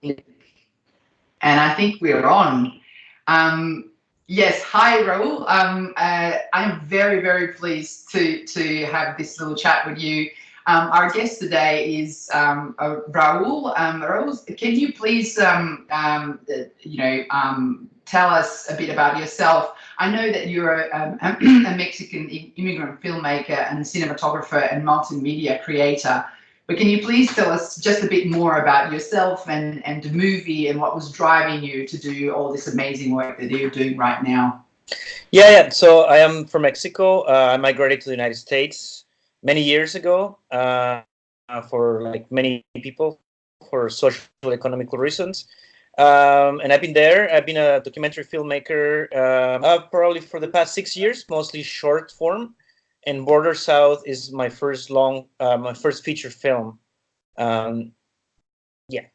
And I think we're on. Yes, hi Raul. I'm very, very pleased to have this little chat with you. Our guest today is Raul. Raul, can you please, tell us a bit about yourself? I know that you're a Mexican immigrant filmmaker and cinematographer and multimedia creator. But can you please tell us just a bit more about yourself and the movie and what was driving you to do all this amazing work that you're doing right now? Yeah. So I am from Mexico. I migrated to the United States many years ago for like many people for social economical reasons. And I've been there. I've been a documentary filmmaker probably for the past 6 years, mostly short form. And Border South is my first feature film. Um, yeah.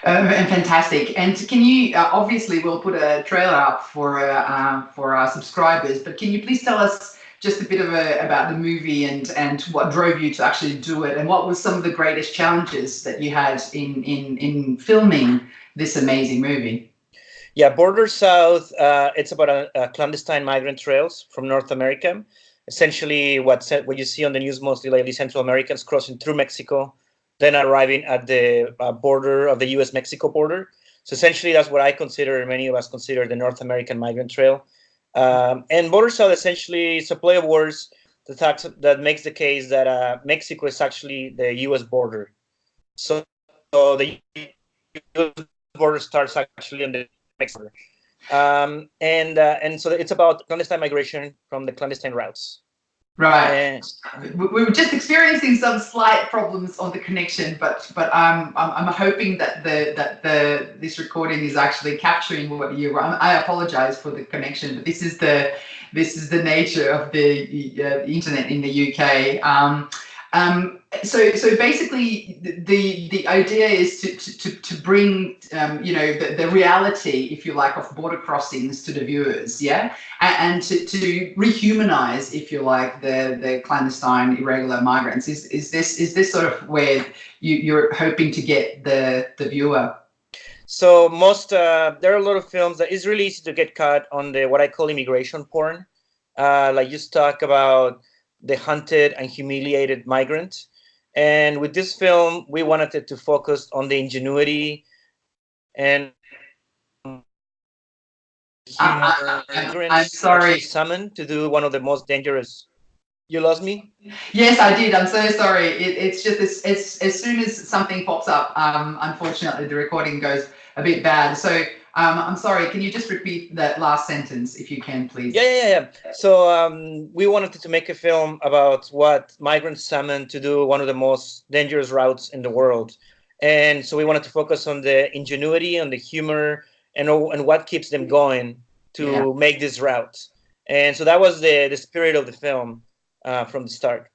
And fantastic. And can you obviously we'll put a trailer up for our subscribers, but can you please tell us just a bit about the movie and what drove you to actually do it, and what was some of the greatest challenges that you had in filming this amazing movie? Yeah, Border South. It's about a clandestine migrant trails from North America. Essentially, what you see on the news mostly lately, Central Americans crossing through Mexico, then arriving at the border of the U.S.-Mexico border. So essentially, that's what I consider, many of us consider, the North American migrant trail. And Border South essentially is a play of words that makes the case that Mexico is actually the U.S. border. So the U.S. border starts actually on the Mexico. And so it's about clandestine migration from the clandestine routes. Right. And We were just experiencing some slight problems on the connection, but I'm hoping that the this recording is actually capturing what you. I apologize for the connection, but this is the nature of the internet in the UK. So basically, the idea is to bring the reality, if you like, of border crossings to the viewers, yeah, and to rehumanize, if you like, the clandestine irregular migrants. Is this sort of where you're hoping to get the viewer? so there are a lot of films that is really easy to get caught on the what I call immigration porn. Like just talk about the hunted and humiliated migrant. And with this film, we wanted it to focus on the ingenuity and I'm migrants actually sorry. summoned to do one of the most dangerous. You lost me? Yes, I did. I'm so sorry. It's just it's as soon as something pops up, unfortunately, the recording goes a bit bad. So I'm sorry. Can you just repeat that last sentence if you can, Yeah, please? yeah, yeah, yeah. So we wanted to make a film about what migrants summon to do one of the most dangerous routes in the world, and so we wanted to focus on the ingenuity, on the humor, and what keeps them going Yeah. to make this route. And so that was the spirit of the film from the start.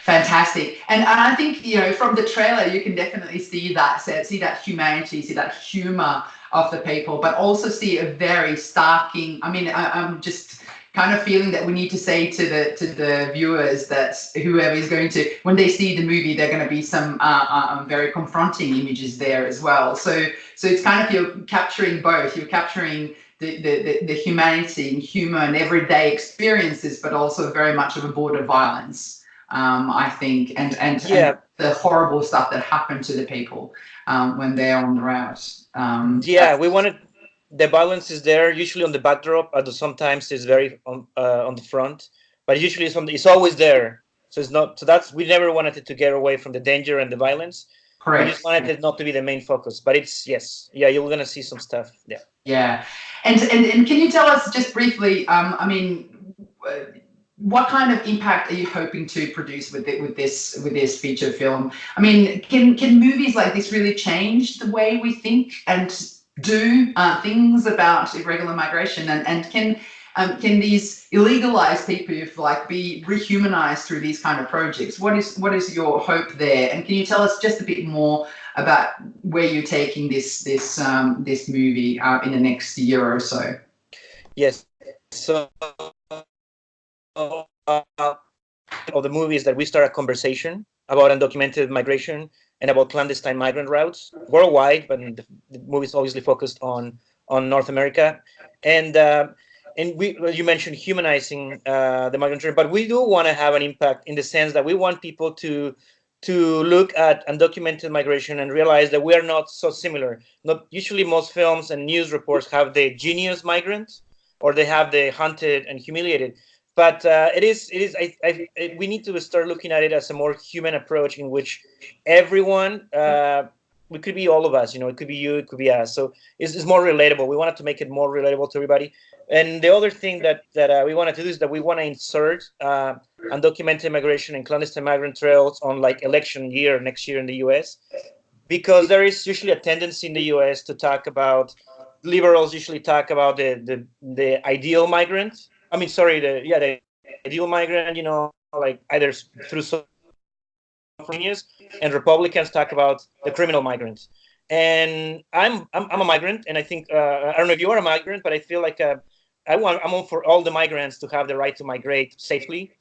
Fantastic. And I think, from the trailer, you can definitely see that humanity, see that humor of the people, but also see a very starking. I mean, I'm just kind of feeling that we need to say to the viewers that whoever is going to, when they see the movie, there are going to be some very confronting images there as well. So it's kind of, you're capturing both. You're capturing the humanity and humor and everyday experiences, but also very much of a border violence, I think, and Yeah, the horrible stuff that happened to the people when they're on the route. yeah. We wanted the violence is there usually on the backdrop, although sometimes it's very on the front, but usually it's always there. So it's not. So that's we never wanted it to get away from the danger and the violence. We just Correct. wanted it not to be the main focus. But it's yes, yeah. You're gonna see some stuff. Yeah. Yeah, and can you tell us just briefly? I mean, what kind of impact are you hoping to produce with this feature film? I mean, can movies like this really change the way we think and do things about irregular migration, and can these illegalized people, if you like, be rehumanized through these kind of projects? What is your hope there? And can you tell us just a bit more about where you're taking this movie in the next year or so? Yes. So of the movie is that we start a conversation about undocumented migration, and about clandestine migrant routes worldwide, but the movie is obviously focused on North America. And you mentioned humanizing the migrant trade, but we do want to have an impact in the sense that we want people to look at undocumented migration and realize that we are not so similar. Not usually, most films and news reports have the genius migrant, or they have the hunted and humiliated. But we need to start looking at it as a more human approach in which everyone, we could be all of us, it could be you, it could be us. So it's more relatable. We wanted to make it more relatable to everybody. And the other thing that we wanted to do is that we want to insert undocumented immigration and clandestine migrant trails on like election year next year in the US, because there is usually a tendency in the US to talk about, liberals usually talk about the ideal migrant. I mean, sorry, the ideal migrant, like either through social news, and Republicans talk about the criminal migrants. And I'm a migrant, and I think I don't know if you are a migrant, but I feel like I'm all for all the migrants to have the right to migrate safely,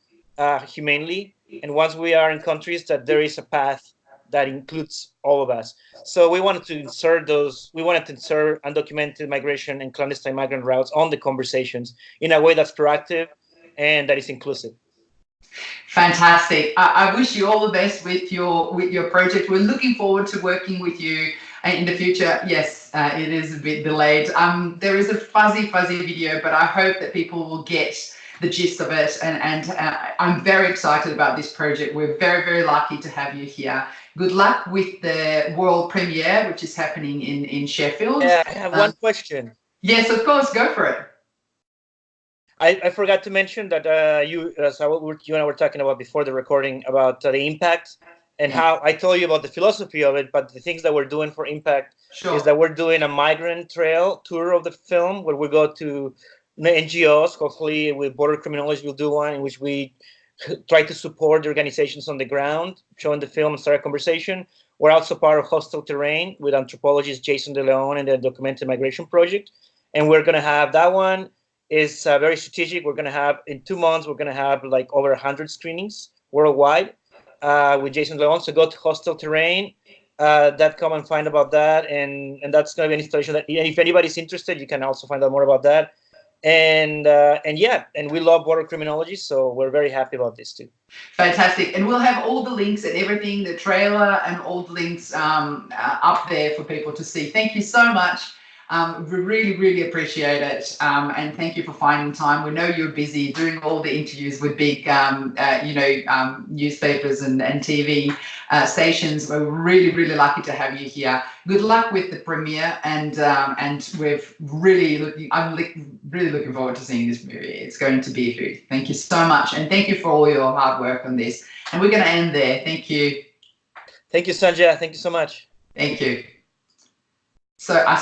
humanely, and once we are in countries that there is a path that includes all of us. So we wanted to insert undocumented migration and clandestine migrant routes on the conversations in a way that's proactive and that is inclusive. Fantastic. I wish you all the best with your project. We're looking forward to working with you in the future. Yes, it is a bit delayed. There is a fuzzy video, but I hope that people will get the gist of it. And I'm very excited about this project. We're very, very lucky to have you here. Good luck with the world premiere, which is happening in Sheffield. Yeah, I have one question. Yes, of course. Go for it. I forgot to mention that you and I were talking about before the recording about the impact and how I told you about the philosophy of it, but the things that we're doing for impact is that we're doing a migrant trail tour of the film where we go to NGOs. Hopefully with Border Criminologies we'll do one in which we try to support the organizations on the ground, showing the film and start a conversation. We're also part of Hostile Terrain with anthropologist Jason De Leon and the Documented Migration Project. And we're going to have that one. Is very strategic. We're going to have, in 2 months, we're going to have like over 100 screenings worldwide with Jason Leon. So go to Hostile Terrain, .com and find about that. And that's going to be an installation that, and if anybody's interested, you can also find out more about that. And we love Border Criminologies, so we're very happy about this too. Fantastic. And we'll have all the links and everything, the trailer and all the links up there for people to see. Thank you so much. We really appreciate it, and thank you for finding time. We know you're busy doing all the interviews with big newspapers and TV stations. We're really lucky to have you here. Good luck with the premiere, and I'm really looking forward to seeing this movie. It's going to be a hoot. Thank you so much, and thank you for all your hard work on this. And we're going to end there. Thank you. Thank you, Sanja. Thank you so much. Thank you. So I